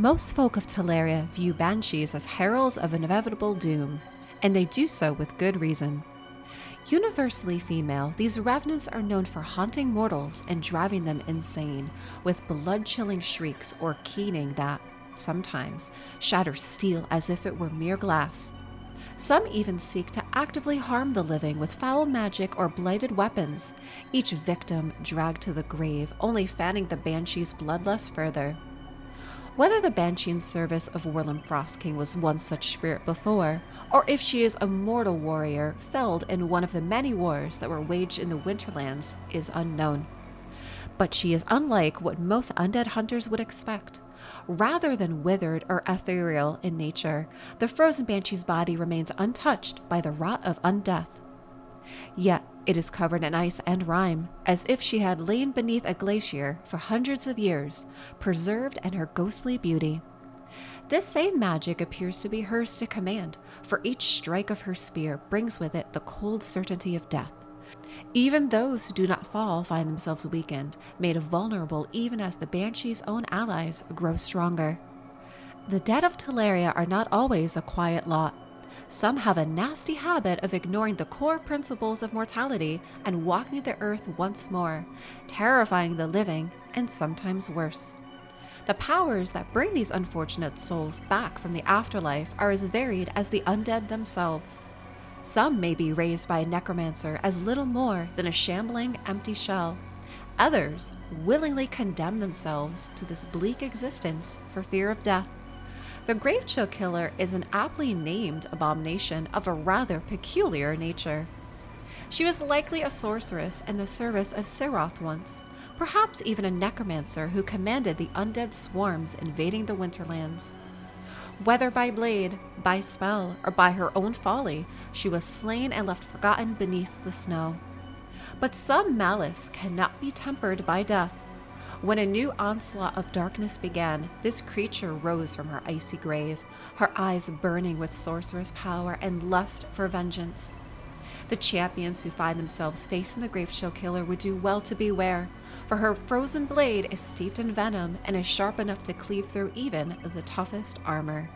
Most folk of Teleria view banshees as heralds of inevitable doom, and they do so with good reason. Universally female, these revenants are known for haunting mortals and driving them insane, with blood-chilling shrieks or keening that, sometimes, shatters steel as if it were mere glass. Some even seek to actively harm the living with foul magic or blighted weapons, each victim dragged to the grave, only fanning the banshee's bloodlust further. Whether the Banshee in service of Whirlem Frostking was one such spirit before, or if she is a mortal warrior felled in one of the many wars that were waged in the Winterlands, is unknown. But she is unlike what most undead hunters would expect. Rather than withered or ethereal in nature, the frozen Banshee's body remains untouched by the rot of undeath. Yet it is covered in ice and rime, as if she had lain beneath a glacier for hundreds of years, preserved in her ghostly beauty. This same magic appears to be hers to command, for each strike of her spear brings with it the cold certainty of death. Even those who do not fall find themselves weakened, made vulnerable even as the Banshee's own allies grow stronger. The dead of Teleria are not always a quiet lot. Some have a nasty habit of ignoring the core principles of mortality and walking the earth once more, terrifying the living and sometimes worse. The powers that bring these unfortunate souls back from the afterlife are as varied as the undead themselves. Some may be raised by a necromancer as little more than a shambling, empty shell. Others willingly condemn themselves to this bleak existence for fear of death. The Gravechill killer is an aptly named abomination of a rather peculiar nature. She was likely a sorceress in the service of Siroth once, perhaps even a necromancer who commanded the undead swarms invading the Winterlands. Whether by blade, by spell, or by her own folly, she was slain and left forgotten beneath the snow. But some malice cannot be tempered by death. When a new onslaught of darkness began, this creature rose from her icy grave, her eyes burning with sorceress power and lust for vengeance. The champions who find themselves facing the Gravechill killer would do well to beware, for her frozen blade is steeped in venom and is sharp enough to cleave through even the toughest armor.